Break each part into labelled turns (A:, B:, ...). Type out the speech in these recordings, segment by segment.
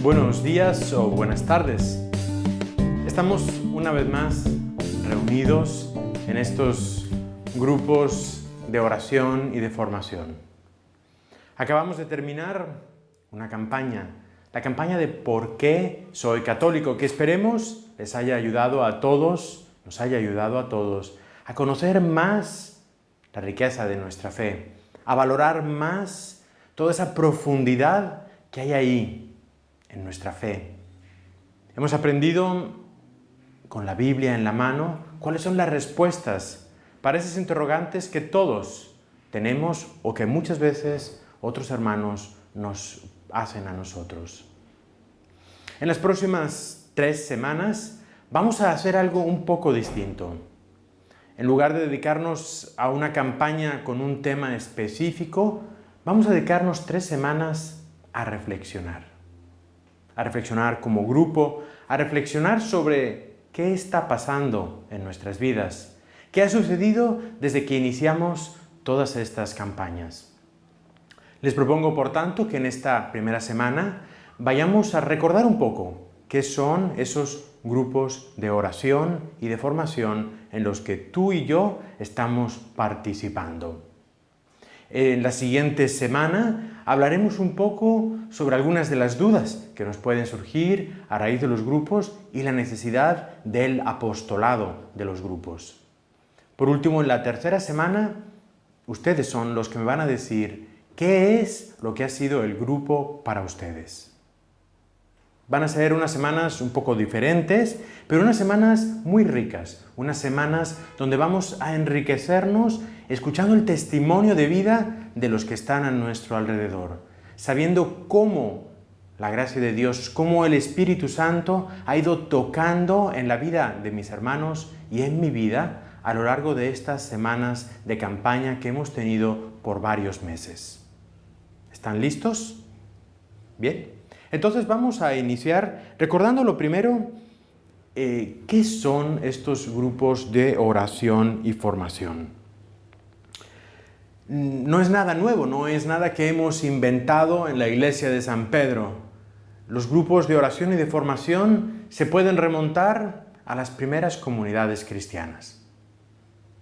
A: Buenos días o buenas tardes. Estamos una vez más reunidos en estos grupos de oración y de formación. Acabamos de terminar una campaña, la campaña de ¿Por qué soy católico?, que esperemos les haya ayudado a todos, nos haya ayudado a todos a conocer más la riqueza de nuestra fe, a valorar más toda esa profundidad que hay ahí en nuestra fe. Hemos aprendido con la Biblia en la mano cuáles son las respuestas para esos interrogantes que todos tenemos o que muchas veces otros hermanos nos hacen a nosotros. En las próximas 3 semanas vamos a hacer algo un poco distinto. En lugar de dedicarnos a una campaña con un tema específico, vamos a dedicarnos 3 semanas a reflexionar como grupo, a reflexionar sobre qué está pasando en nuestras vidas, qué ha sucedido desde que iniciamos todas estas campañas. Les propongo, por tanto, que en esta primera semana vayamos a recordar un poco qué son esos grupos de oración y de formación en los que tú y yo estamos participando. En la siguiente semana hablaremos un poco sobre algunas de las dudas que nos pueden surgir a raíz de los grupos y la necesidad del apostolado de los grupos. Por último, en la tercera semana, ustedes son los que me van a decir qué es lo que ha sido el grupo para ustedes. Van a ser unas semanas un poco diferentes, pero unas semanas muy ricas, unas semanas donde vamos a enriquecernos escuchando el testimonio de vida de los que están a nuestro alrededor, sabiendo cómo la gracia de Dios, cómo el Espíritu Santo ha ido tocando en la vida de mis hermanos y en mi vida a lo largo de estas semanas de campaña que hemos tenido por varios meses. ¿Están listos? Bien. Entonces vamos a iniciar recordando lo primero, ¿qué son estos grupos de oración y formación? No es nada nuevo, no es nada que hemos inventado en la iglesia de San Pedro. Los grupos de oración y de formación se pueden remontar a las primeras comunidades cristianas.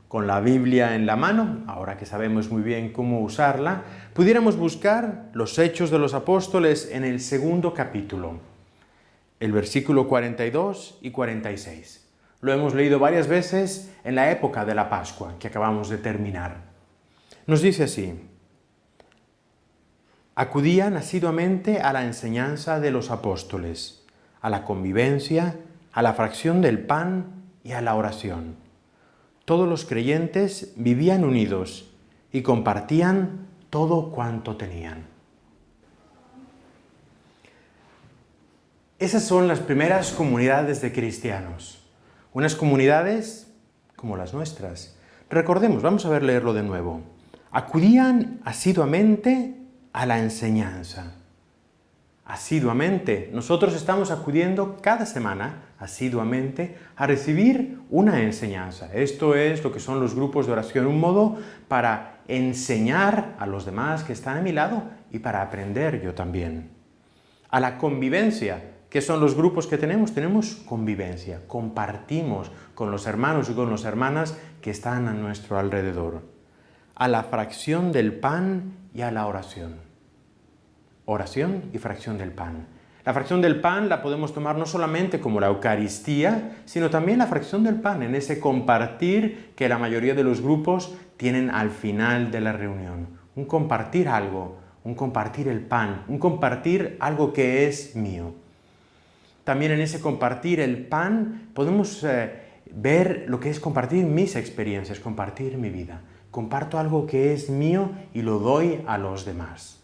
A: Con la Biblia en la mano, ahora que sabemos muy bien cómo usarla, pudiéramos buscar los Hechos de los Apóstoles en el 2º capítulo, el versículo 42 y 46. Lo hemos leído varias veces en la época de la Pascua, que acabamos de terminar. Nos dice así: acudían asiduamente a la enseñanza de los apóstoles, a la convivencia, a la fracción del pan y a la oración. Todos los creyentes vivían unidos y compartían todo cuanto tenían. Esas son las primeras comunidades de cristianos. Unas comunidades como las nuestras. Recordemos, vamos a leerlo de nuevo. Acudían asiduamente a la enseñanza. Asiduamente. Nosotros estamos acudiendo cada semana, asiduamente, a recibir una enseñanza. Esto es lo que son los grupos de oración, un modo para enseñar a los demás que están a mi lado y para aprender yo también. A la convivencia. ¿Qué son los grupos que tenemos? Tenemos convivencia, compartimos con los hermanos y con las hermanas que están a nuestro alrededor. A la fracción del pan y a la oración. Oración y fracción del pan. La fracción del pan la podemos tomar no solamente como la Eucaristía, sino también la fracción del pan, en ese compartir que la mayoría de los grupos tienen al final de la reunión. Un compartir algo, un compartir el pan, un compartir algo que es mío. También en ese compartir el pan podemos ver lo que es compartir mis experiencias, compartir mi vida. Comparto algo que es mío y lo doy a los demás.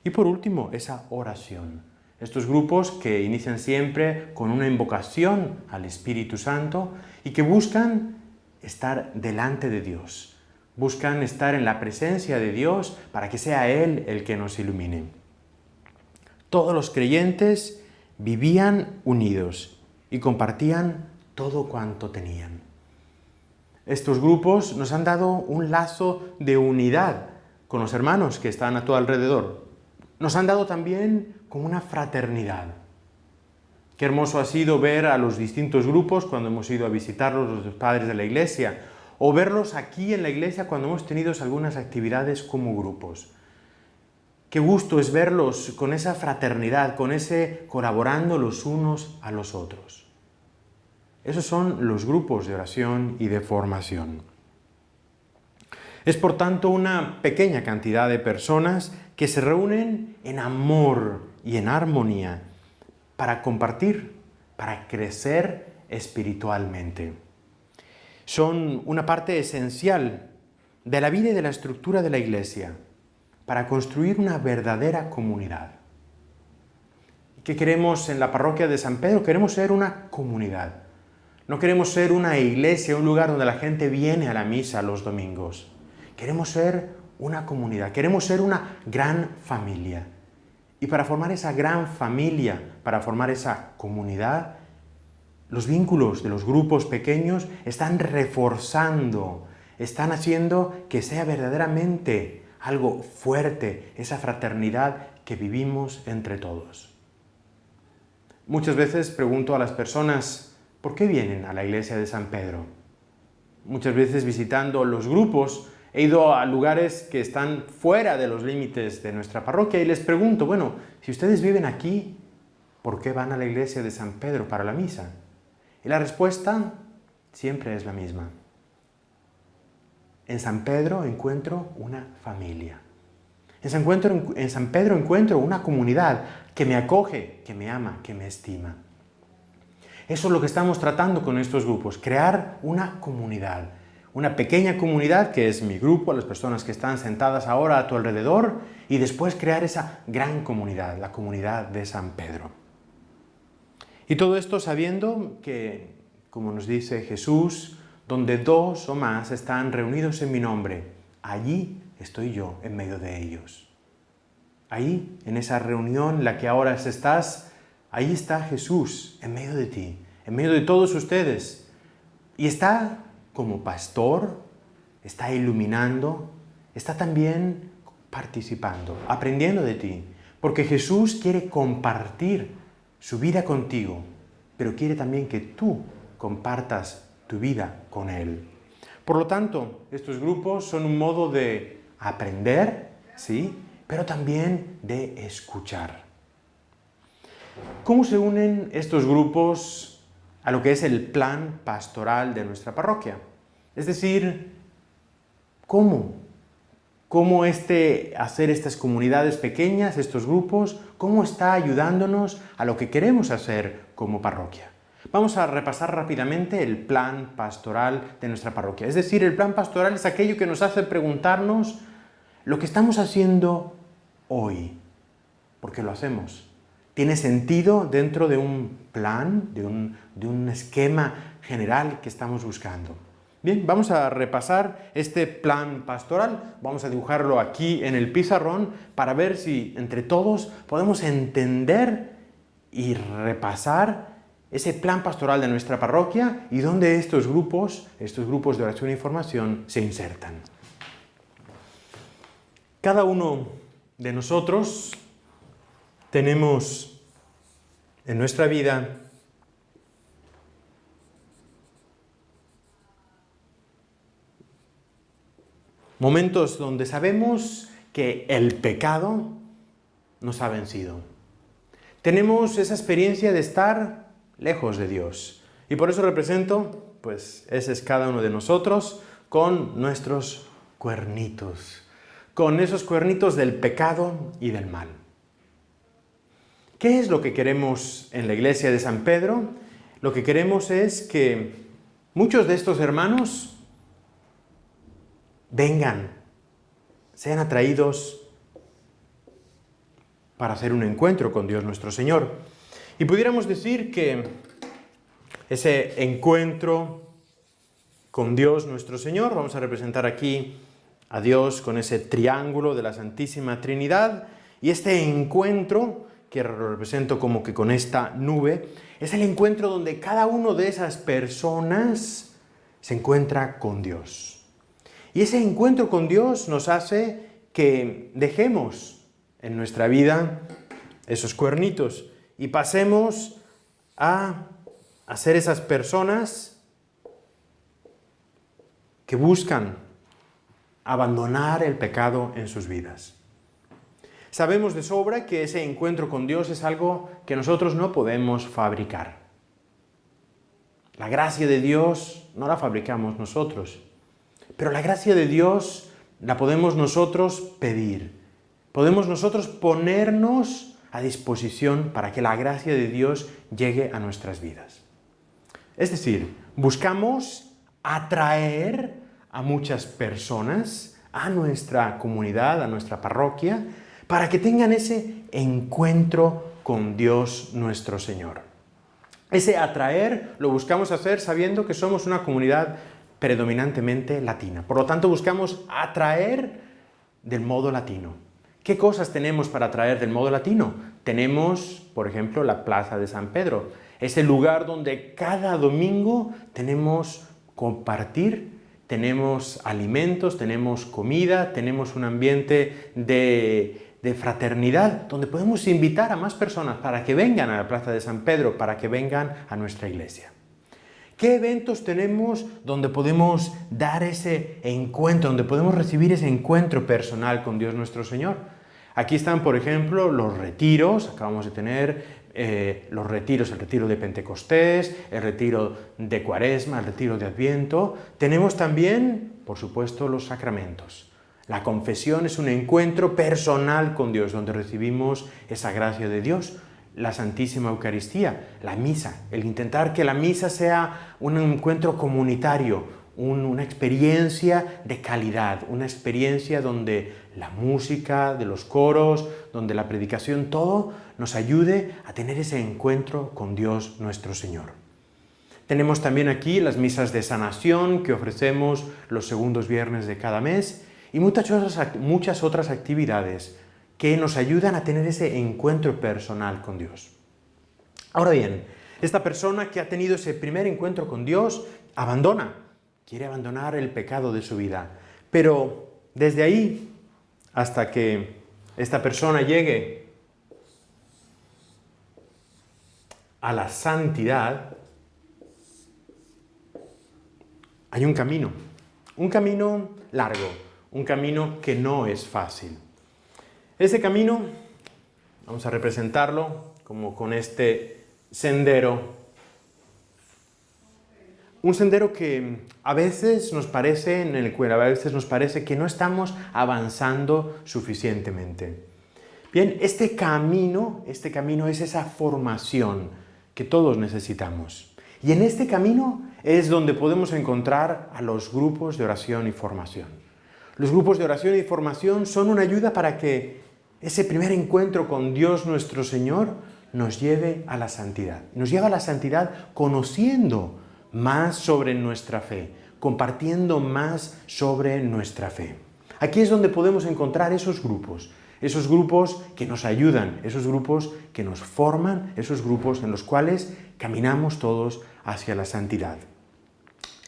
A: Y por último, esa oración. Estos grupos que inician siempre con una invocación al Espíritu Santo y que buscan estar delante de Dios. Buscan estar en la presencia de Dios para que sea Él el que nos ilumine. Todos los creyentes vivían unidos y compartían todo cuanto tenían. Estos grupos nos han dado un lazo de unidad con los hermanos que están a tu alrededor. Nos han dado también como una fraternidad. Qué hermoso ha sido ver a los distintos grupos cuando hemos ido a visitarlos los padres de la iglesia, o verlos aquí en la iglesia cuando hemos tenido algunas actividades como grupos. Qué gusto es verlos con esa fraternidad, con ese colaborando los unos a los otros. Esos son los grupos de oración y de formación. Es por tanto una pequeña cantidad de personas que se reúnen en amor y en armonía para compartir, para crecer espiritualmente. Son una parte esencial de la vida y de la estructura de la iglesia para construir una verdadera comunidad. ¿Qué queremos en la parroquia de San Pedro? Queremos ser una comunidad. No queremos ser una iglesia, un lugar donde la gente viene a la misa los domingos. Queremos ser una comunidad, queremos ser una gran familia. Y para formar esa gran familia, para formar esa comunidad, los vínculos de los grupos pequeños están reforzando, están haciendo que sea verdaderamente algo fuerte, esa fraternidad que vivimos entre todos. Muchas veces pregunto a las personas, ¿por qué vienen a la iglesia de San Pedro? Muchas veces visitando los grupos, he ido a lugares que están fuera de los límites de nuestra parroquia y les pregunto, bueno, si ustedes viven aquí, ¿por qué van a la iglesia de San Pedro para la misa? Y la respuesta siempre es la misma. En San Pedro encuentro una familia. En San Pedro encuentro una comunidad que me acoge, que me ama, que me estima. Eso es lo que estamos tratando con estos grupos, crear una comunidad. Una pequeña comunidad que es mi grupo, las personas que están sentadas ahora a tu alrededor, y después crear esa gran comunidad, la comunidad de San Pedro. Y todo esto sabiendo que, como nos dice Jesús, donde dos o más están reunidos en mi nombre, allí estoy yo en medio de ellos. Ahí, en esa reunión en la que ahora estás, ahí está Jesús en medio de ti, en medio de todos ustedes. Y está como pastor, está iluminando, está también participando, aprendiendo de ti, porque Jesús quiere compartir su vida contigo, pero quiere también que tú compartas tu vida con Él. Por lo tanto, estos grupos son un modo de aprender, ¿sí?, pero también de escuchar. ¿Cómo se unen estos grupos a lo que es el plan pastoral de nuestra parroquia? Es decir, ¿cómo hacer estas comunidades pequeñas, estos grupos, cómo está ayudándonos a lo que queremos hacer como parroquia? Vamos a repasar rápidamente el plan pastoral de nuestra parroquia. Es decir, el plan pastoral es aquello que nos hace preguntarnos lo que estamos haciendo hoy. ¿Por qué lo hacemos? ¿Tiene sentido dentro de un plan, de un esquema general que estamos buscando? Bien, vamos a repasar este plan pastoral. Vamos a dibujarlo aquí en el pizarrón para ver si entre todos podemos entender y repasar ese plan pastoral de nuestra parroquia y dónde estos grupos de oración y formación se insertan. Cada uno de nosotros tenemos en nuestra vida momentos donde sabemos que el pecado nos ha vencido. Tenemos esa experiencia de estar lejos de Dios. Y por eso represento, pues ese es cada uno de nosotros, con nuestros cuernitos, con esos cuernitos del pecado y del mal. ¿Qué es lo que queremos en la iglesia de San Pedro? Lo que queremos es que muchos de estos hermanos vengan, sean atraídos para hacer un encuentro con Dios nuestro Señor. Y pudiéramos decir que ese encuentro con Dios nuestro Señor, vamos a representar aquí a Dios con ese triángulo de la Santísima Trinidad, y este encuentro, que lo represento como que con esta nube, es el encuentro donde cada uno de esas personas se encuentra con Dios. Y ese encuentro con Dios nos hace que dejemos en nuestra vida esos cuernitos y pasemos a ser esas personas que buscan abandonar el pecado en sus vidas. Sabemos de sobra que ese encuentro con Dios es algo que nosotros no podemos fabricar. La gracia de Dios no la fabricamos nosotros, pero la gracia de Dios la podemos nosotros pedir. Podemos nosotros ponernos a disposición para que la gracia de Dios llegue a nuestras vidas. Es decir, buscamos atraer a muchas personas a nuestra comunidad, a nuestra parroquia, para que tengan ese encuentro con Dios nuestro Señor. Ese atraer lo buscamos hacer sabiendo que somos una comunidad predominantemente latina. Por lo tanto, buscamos atraer del modo latino. ¿Qué cosas tenemos para atraer del modo latino? Tenemos, por ejemplo, la Plaza de San Pedro. Es el lugar donde cada domingo tenemos compartir, tenemos alimentos, tenemos comida, tenemos un ambiente de fraternidad, donde podemos invitar a más personas para que vengan a la Plaza de San Pedro, para que vengan a nuestra iglesia. ¿Qué eventos tenemos donde podemos dar ese encuentro, donde podemos recibir ese encuentro personal con Dios nuestro Señor? Aquí están, por ejemplo, los retiros. Acabamos de tener los retiros, el retiro de Pentecostés, el retiro de Cuaresma, el retiro de Adviento. Tenemos también, por supuesto, los sacramentos. La confesión es un encuentro personal con Dios, donde recibimos esa gracia de Dios. La Santísima Eucaristía, la misa, el intentar que la misa sea un encuentro comunitario, una experiencia de calidad, una experiencia donde la música, de los coros, donde la predicación, todo nos ayude a tener ese encuentro con Dios nuestro Señor. Tenemos también aquí las misas de sanación que ofrecemos los segundos viernes de cada mes y muchas otras actividades que nos ayudan a tener ese encuentro personal con Dios. Ahora bien, esta persona que ha tenido ese primer encuentro con Dios quiere abandonar el pecado de su vida. Pero desde ahí hasta que esta persona llegue a la santidad, hay un camino largo, un camino que no es fácil. Ese camino, vamos a representarlo como con este sendero. Un sendero que a veces nos parece, que no estamos avanzando suficientemente. Bien, este camino es esa formación que todos necesitamos. Y en este camino es donde podemos encontrar a los grupos de oración y formación. Los grupos de oración y formación son una ayuda para que ese primer encuentro con Dios nuestro Señor nos lleve a la santidad. Nos lleva a la santidad conociendo más sobre nuestra fe, compartiendo más sobre nuestra fe. Aquí es donde podemos encontrar esos grupos que nos ayudan, esos grupos que nos forman, esos grupos en los cuales caminamos todos hacia la santidad.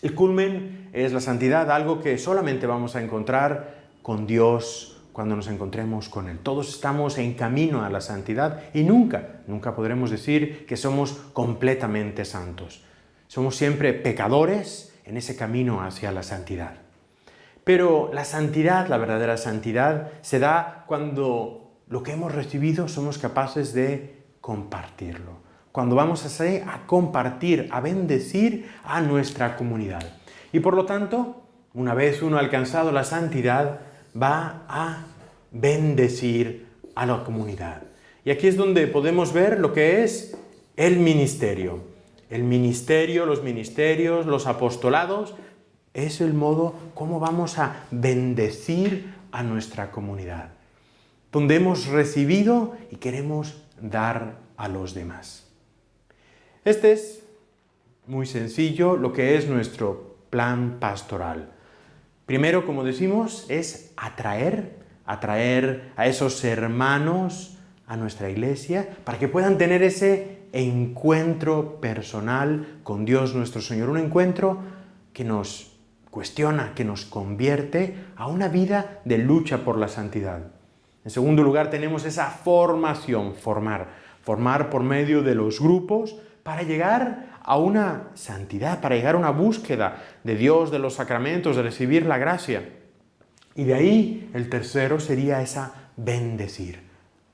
A: El culmen es la santidad, algo que solamente vamos a encontrar con Dios cuando nos encontremos con Él. Todos estamos en camino a la santidad y nunca podremos decir que somos completamente santos. Somos siempre pecadores en ese camino hacia la santidad. Pero la santidad, la verdadera santidad, se da cuando lo que hemos recibido somos capaces de compartirlo. Cuando vamos a compartir, a bendecir a nuestra comunidad. Y por lo tanto, una vez uno ha alcanzado la santidad, va a bendecir a la comunidad. Y aquí es donde podemos ver lo que es el ministerio. El ministerio, los ministerios, los apostolados, es el modo como vamos a bendecir a nuestra comunidad. Donde hemos recibido y queremos dar a los demás. Este es muy sencillo lo que es nuestro plan pastoral. Primero, como decimos, es atraer a esos hermanos a nuestra iglesia para que puedan tener ese encuentro personal con Dios nuestro Señor. Un encuentro que nos cuestiona, que nos convierte a una vida de lucha por la santidad. En segundo lugar, tenemos esa formación, formar por medio de los grupos, para llegar a una santidad, para llegar a una búsqueda de Dios, de los sacramentos, de recibir la gracia. Y de ahí el tercero sería esa bendecir.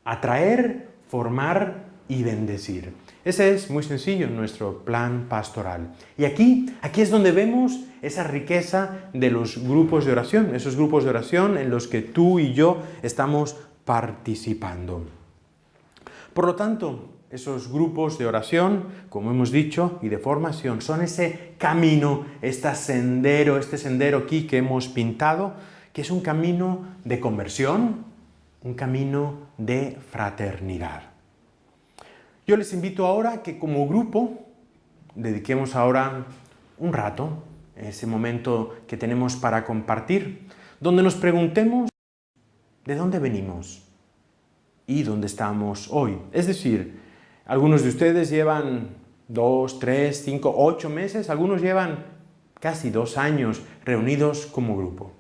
A: Atraer, formar y bendecir. Ese es muy sencillo nuestro plan pastoral. Y aquí es donde vemos esa riqueza de los grupos de oración, esos grupos de oración en los que tú y yo estamos participando. Por lo tanto, esos grupos de oración, como hemos dicho, y de formación, son ese camino, este sendero aquí que hemos pintado, que es un camino de conversión, un camino de fraternidad. Yo les invito ahora a que como grupo dediquemos ahora un rato, ese momento que tenemos para compartir, donde nos preguntemos de dónde venimos y dónde estamos hoy. Es decir, algunos de ustedes llevan 2, 3, 5, 8 meses, algunos llevan casi 2 años reunidos como grupo.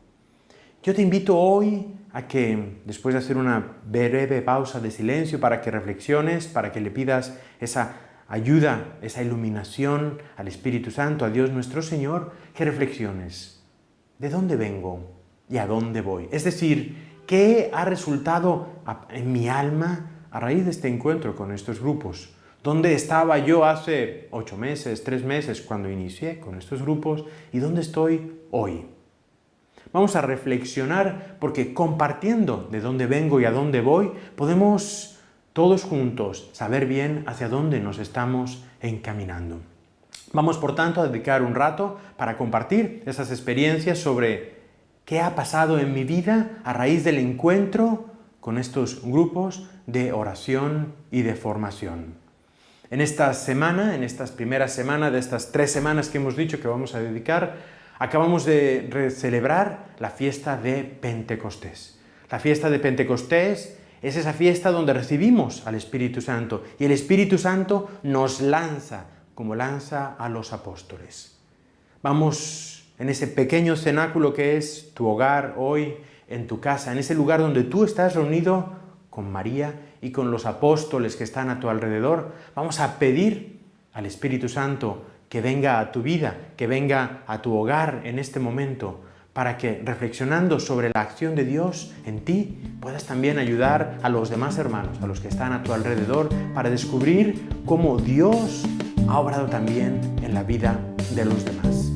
A: Yo te invito hoy a que, después de hacer una breve pausa de silencio, para que reflexiones, para que le pidas esa ayuda, esa iluminación al Espíritu Santo, a Dios nuestro Señor, que reflexiones. ¿De dónde vengo y a dónde voy? Es decir, ¿qué ha resultado en mi alma a raíz de este encuentro con estos grupos? ¿Dónde estaba yo hace 8 meses, 3 meses, cuando inicié con estos grupos? ¿Y dónde estoy hoy? Vamos a reflexionar, porque compartiendo de dónde vengo y a dónde voy, podemos todos juntos saber bien hacia dónde nos estamos encaminando. Vamos, por tanto, a dedicar un rato para compartir esas experiencias sobre qué ha pasado en mi vida a raíz del encuentro con estos grupos de oración y de formación. En esta semana, en estas primeras semanas de estas 3 semanas que hemos dicho que vamos a dedicar, acabamos de celebrar la fiesta de Pentecostés. La fiesta de Pentecostés es esa fiesta donde recibimos al Espíritu Santo y el Espíritu Santo nos lanza como lanza a los apóstoles. Vamos en ese pequeño cenáculo que es tu hogar hoy, en tu casa, en ese lugar donde tú estás reunido con María y con los apóstoles que están a tu alrededor. Vamos a pedir al Espíritu Santo que venga a tu vida, que venga a tu hogar en este momento, para que, reflexionando sobre la acción de Dios en ti, puedas también ayudar a los demás hermanos, a los que están a tu alrededor, para descubrir cómo Dios ha obrado también en la vida de los demás.